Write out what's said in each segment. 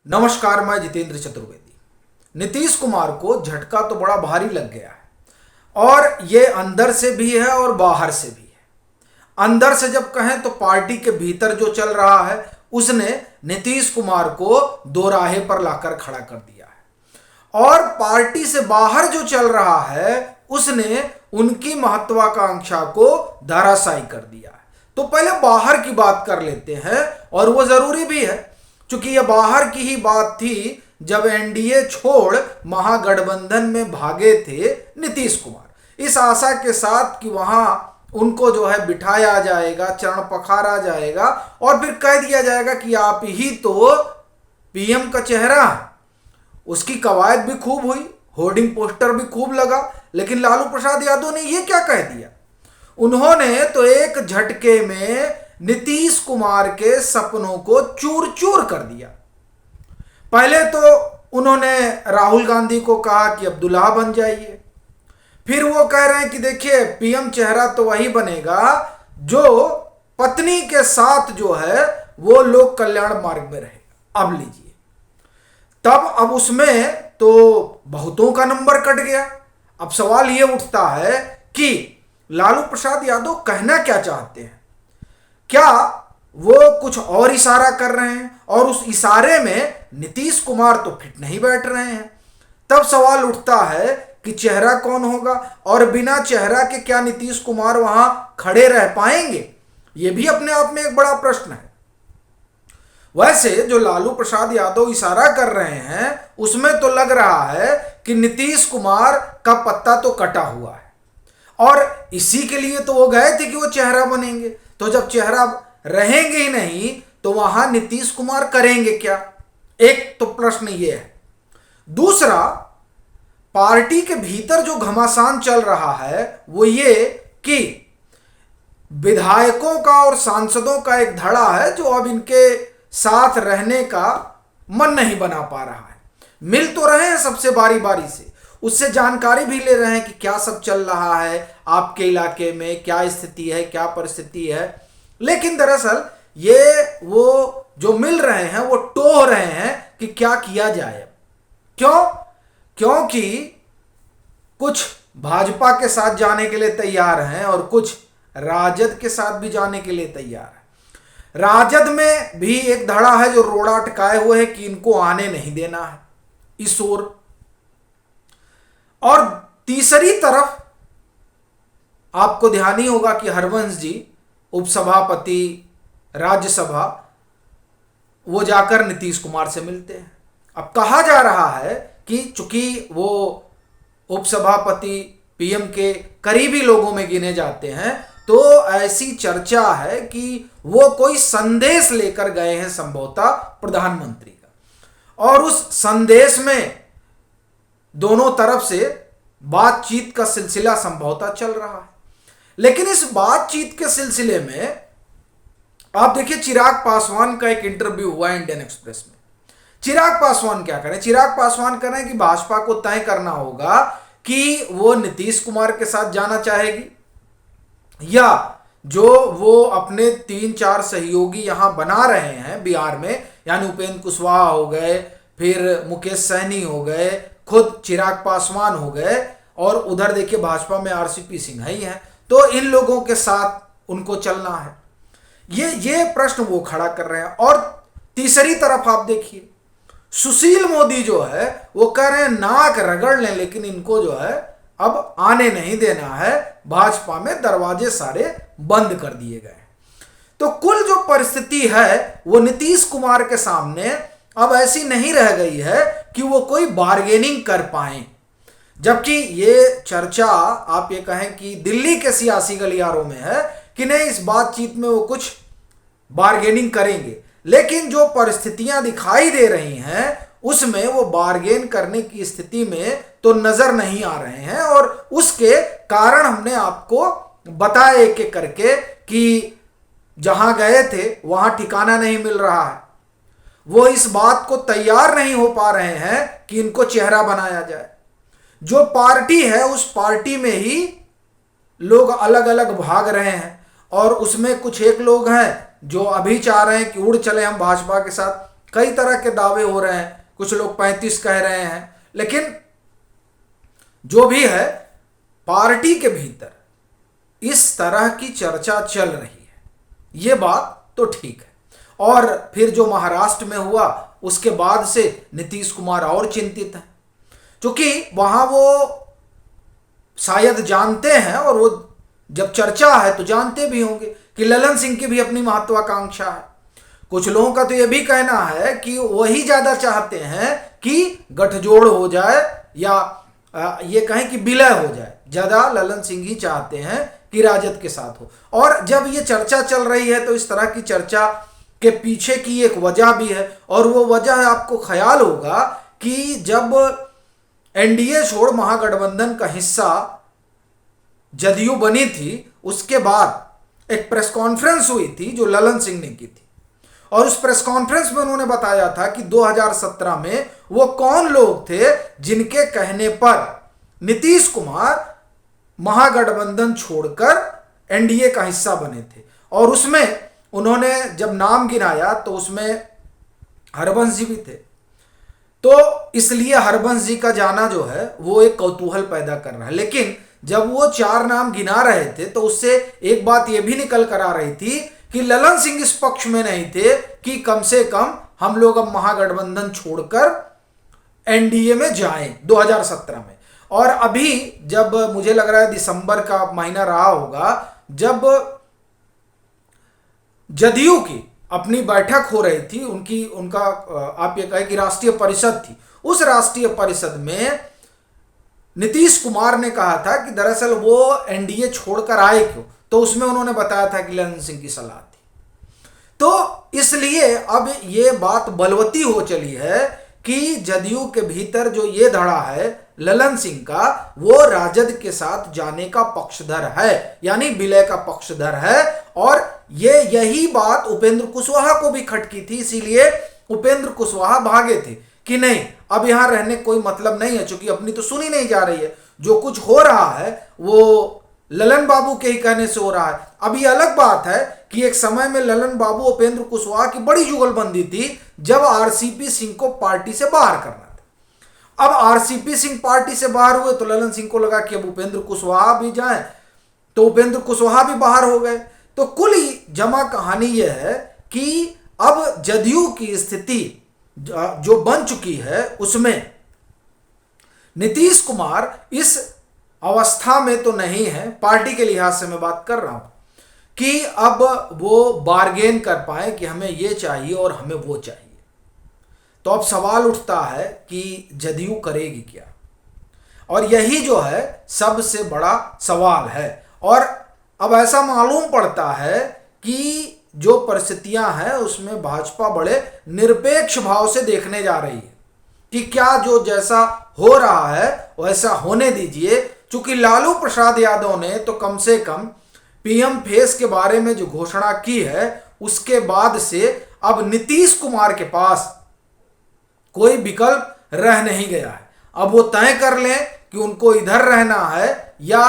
नमस्कार, मैं जितेंद्र चतुर्वेदी। नीतीश कुमार को झटका तो बड़ा भारी लग गया है और ये अंदर से भी है और बाहर से भी है। अंदर से जब कहें तो पार्टी के भीतर जो चल रहा है उसने नीतीश कुमार को दोराहे पर लाकर खड़ा कर दिया है, और पार्टी से बाहर जो चल रहा है उसने उनकी महत्वाकांक्षा को धराशायी कर दिया है। तो पहले बाहर की बात कर लेते हैं, और वो जरूरी भी है क्योंकि यह बाहर की ही बात थी जब एनडीए छोड़ महागठबंधन में भागे थे नीतीश कुमार, इस आशा के साथ कि वहां उनको जो है बिठाया जाएगा, चरण पखारा जाएगा और फिर कह दिया जाएगा कि आप ही तो पीएम का चेहरा है। उसकी कवायद भी खूब हुई, होर्डिंग पोस्टर भी खूब लगा, लेकिन लालू प्रसाद यादव ने ये क्या कह दिया, उन्होंने तो एक झटके में नीतीश कुमार के सपनों को चूर चूर कर दिया। पहले तो उन्होंने राहुल गांधी को कहा कि अब दुल्हा बन जाइए, फिर वो कह रहे हैं कि देखिए पीएम चेहरा तो वही बनेगा जो पत्नी के साथ जो है वो लोक कल्याण मार्ग में रहेगा। अब लीजिए, तब अब उसमें तो बहुतों का नंबर कट गया। अब सवाल ये उठता है कि लालू प्रसाद यादव कहना क्या चाहते हैं, क्या वो कुछ और इशारा कर रहे हैं और उस इशारे में नीतीश कुमार तो फिट नहीं बैठ रहे हैं। तब सवाल उठता है कि चेहरा कौन होगा, और बिना चेहरा के क्या नीतीश कुमार वहां खड़े रह पाएंगे, यह भी अपने आप में एक बड़ा प्रश्न है। वैसे जो लालू प्रसाद यादव इशारा कर रहे हैं उसमें तो लग रहा है कि नीतीश कुमार का पत्ता तो कटा हुआ है, और इसी के लिए तो वो गए थे कि वो चेहरा बनेंगे। तो जब चेहरा रहेंगे ही नहीं तो वहां नीतीश कुमार करेंगे क्या, एक तो प्रश्न ये है। दूसरा, पार्टी के भीतर जो घमासान चल रहा है वो ये कि विधायकों का और सांसदों का एक धड़ा है जो अब इनके साथ रहने का मन नहीं बना पा रहा है। मिल तो रहे हैं सबसे बारी बारी से, उससे जानकारी भी ले रहे हैं कि क्या सब चल रहा है आपके इलाके में, क्या स्थिति है, क्या परिस्थिति है, लेकिन दरअसल ये वो जो मिल रहे हैं वो टोह रहे हैं कि क्या किया जाए। क्यों? क्योंकि कुछ भाजपा के साथ जाने के लिए तैयार हैं और कुछ राजद के साथ भी जाने के लिए तैयार है। राजद में भी एक धड़ा है जो रोड़ा अटकाए हुए है कि इनको आने नहीं देना है इस ओर, और तीसरी तरफ आपको ध्यान ही होगा कि हरवंश जी उपसभापति राज्यसभा वो जाकर नीतीश कुमार से मिलते हैं। अब कहा जा रहा है कि चूंकि वो उपसभापति पीएम के करीबी लोगों में गिने जाते हैं तो ऐसी चर्चा है कि वो कोई संदेश लेकर गए हैं संभवतः प्रधानमंत्री का, और उस संदेश में दोनों तरफ से बातचीत का सिलसिला संभवतः चल रहा है। लेकिन इस बातचीत के सिलसिले में आप देखिए, चिराग पासवान का एक इंटरव्यू हुआ इंडियन एक्सप्रेस में। चिराग पासवान क्या करें? चिराग पासवान कह रहे हैं कि भाजपा को तय करना होगा कि वो नीतीश कुमार के साथ जाना चाहेगी या जो वो अपने 3-4 सहयोगी यहां बना रहे हैं बिहार में, यानी उपेंद्र कुशवाहा हो गए, फिर मुकेश सहनी हो गए, खुद चिराग पासवान हो गए, और उधर देखिए भाजपा में आरसीपी सिंह ही हैं, तो इन लोगों के साथ उनको चलना है। ये प्रश्न वो खड़ा कर रहे हैं। और तीसरी तरफ आप देखिए, सुशील मोदी जो है वो कह रहे हैं नाक रगड़ लें लेकिन इनको जो है अब आने नहीं देना है, भाजपा में दरवाजे सारे बंद कर दिए गए। तो कुल जो परिस्थिति है वो नीतीश कुमार के सामने अब ऐसी नहीं रह गई है कि वो कोई बार्गेनिंग कर पाए, जबकि ये चर्चा आप ये कहें कि दिल्ली के सियासी गलियारों में है कि नहीं, इस बातचीत में वो कुछ बार्गेनिंग करेंगे, लेकिन जो परिस्थितियां दिखाई दे रही हैं उसमें वो बार्गेन करने की स्थिति में तो नजर नहीं आ रहे हैं, और उसके कारण हमने आपको बताया एक एक करके कि जहां गए थे वहां ठिकाना नहीं मिल रहा है। वो इस बात को तैयार नहीं हो पा रहे हैं कि इनको चेहरा बनाया जाए। जो पार्टी है उस पार्टी में ही लोग अलग अलग भाग रहे हैं, और उसमें कुछ एक लोग हैं जो अभी चाह रहे हैं कि उड़ चले हम भाजपा के साथ, कई तरह के दावे हो रहे हैं, कुछ लोग 35 कह रहे हैं, लेकिन जो भी है पार्टी के भीतर इस तरह की चर्चा चल रही है, ये बात तो ठीक है। और फिर जो महाराष्ट्र में हुआ उसके बाद से नीतीश कुमार और चिंतित हैं, क्योंकि वहां वो शायद जानते हैं, और वो जब चर्चा है तो जानते भी होंगे कि ललन सिंह की भी अपनी महत्वाकांक्षा है। कुछ लोगों का तो ये भी कहना है कि वही ज्यादा चाहते हैं कि गठजोड़ हो जाए, या ये कहें कि विलय हो जाए, ज्यादा ललन सिंह ही चाहते हैं कि राजद के साथ हो। और जब ये चर्चा चल रही है तो इस तरह की चर्चा के पीछे की एक वजह भी है, और वो वजह आपको ख्याल होगा कि जब एनडीए छोड़ महागठबंधन का हिस्सा जदयू बनी थी, उसके बाद एक प्रेस कॉन्फ्रेंस हुई थी जो ललन सिंह ने की थी, और उस प्रेस कॉन्फ्रेंस में उन्होंने बताया था कि 2017 में वो कौन लोग थे जिनके कहने पर नीतीश कुमार महागठबंधन छोड़कर एनडीए का हिस्सा बने थे। और उसमें उन्होंने जब नाम गिनाया तो उसमें हरबंश जी भी थे। तो इसलिए हरबंश जी का जाना जो है वो एक कौतूहल पैदा कर रहा है। लेकिन जब वो 4 नाम गिना रहे थे तो उससे एक बात यह भी निकल कर आ रही थी कि ललन सिंह इस पक्ष में नहीं थे कि कम से कम हम लोग अब महागठबंधन छोड़कर एनडीए में जाएं 2017 में। और अभी जब मुझे लग रहा है दिसंबर का महीना रहा होगा, जब जदयू की अपनी बैठक हो रही थी, उनका आप ये कहें कि राष्ट्रीय परिषद थी, उस राष्ट्रीय परिषद में नीतीश कुमार ने कहा था कि दरअसल वो एनडीए छोड़कर आए क्यों, तो उसमें उन्होंने बताया था कि ललन सिंह की सलाह थी। तो इसलिए अब ये बात बलवती हो चली है कि जदयू के भीतर जो ये धड़ा है ललन सिंह का, वो राजद के साथ जाने का पक्षधर है, यानी विलय का पक्षधर है। और यही बात उपेंद्र कुशवाहा को भी खटकी थी, इसीलिए उपेंद्र कुशवाहा भागे थे कि नहीं अब यहां रहने कोई मतलब नहीं है, क्योंकि अपनी तो सुनी नहीं जा रही है, जो कुछ हो रहा है वो ललन बाबू के ही कहने से हो रहा है। अब ये अलग बात है कि एक समय में ललन बाबू उपेंद्र कुशवाहा की बड़ी जुगलबंदी थी जब आरसीपी सिंह को पार्टी से बाहर करना था। अब आरसीपी सिंह पार्टी से बाहर हुए तो ललन सिंह को लगा कि अब उपेंद्र कुशवाहा भी जाएं, तो उपेंद्र कुशवाहा भी बाहर हो गए। तो कुल जमा कहानी यह है कि अब जदयू की स्थिति जो बन चुकी है उसमें नीतीश कुमार इस अवस्था में तो नहीं है, पार्टी के लिहाज से मैं बात कर रहा हूं, कि अब वो बार्गेन कर पाए कि हमें ये चाहिए और हमें वो चाहिए। तो अब सवाल उठता है कि जदयू करेगी क्या, और यही जो है सबसे बड़ा सवाल है। और अब ऐसा मालूम पड़ता है कि जो परिस्थितियां हैं उसमें भाजपा बड़े निरपेक्ष भाव से देखने जा रही है कि क्या जो जैसा हो रहा है वैसा होने दीजिए। चूंकि लालू प्रसाद यादव ने तो कम से कम पीएम फेस के बारे में जो घोषणा की है उसके बाद से अब नीतीश कुमार के पास कोई विकल्प रह नहीं गया है। अब वो तय कर लें कि उनको इधर रहना है या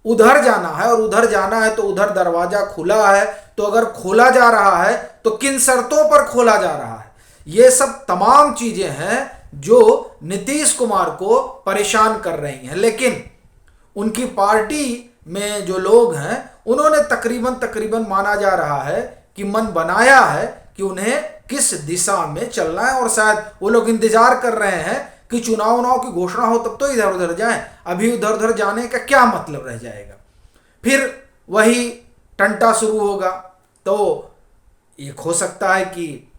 उधर जाना है, और उधर जाना है तो उधर दरवाजा खुला है, तो अगर खोला जा रहा है तो किन शर्तों पर खोला जा रहा है। ये सब तमाम चीजें हैं जो नीतीश कुमार को परेशान कर रही हैं। लेकिन उनकी पार्टी में जो लोग हैं उन्होंने तकरीबन माना जा रहा है कि मन बनाया है कि उन्हें किस दिशा में चलना है, और शायद वो लोग इंतजार कर रहे हैं कि चुनाव की घोषणा हो तब तो इधर उधर जाएं। अभी उधर उधर जाने का क्या मतलब रह जाएगा, फिर वही टंटा शुरू होगा। तो एक हो सकता है कि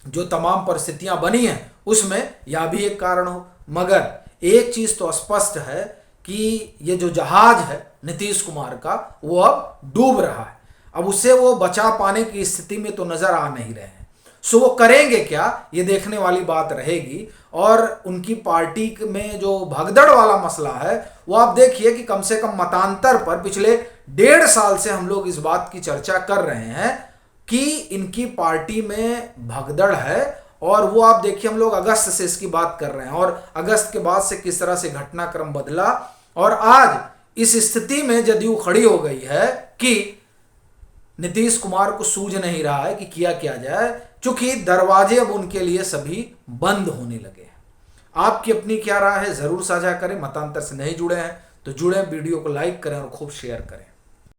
जो तमाम परिस्थितियां बनी हैं उसमें यह भी एक कारण हो, मगर एक चीज तो स्पष्ट है कि ये जो जहाज है नीतीश कुमार का वो अब डूब रहा है। अब उसे वो बचा पाने की स्थिति में तो नजर आ नहीं रहे हैं। सो वो करेंगे क्या, ये देखने वाली बात रहेगी। और उनकी पार्टी में जो भगदड़ वाला मसला है वो आप देखिए कि कम से कम मतांतर पर पिछले 1.5 साल से हम लोग इस बात की चर्चा कर रहे हैं कि इनकी पार्टी में भगदड़ है। और वो आप देखिए हम लोग अगस्त से इसकी बात कर रहे हैं, और अगस्त के बाद से किस तरह से घटनाक्रम बदला, और आज इस स्थिति में जदयू खड़ी हो गई है कि नीतीश कुमार को सूझ नहीं रहा है कि किया क्या जाए। चूंकि दरवाजे अब उनके लिए सभी बंद होने लगे हैं। आपकी अपनी क्या राय है जरूर साझा करें। मतांतर से नहीं जुड़े हैं तो जुड़े, वीडियो को लाइक करें और खूब शेयर करें।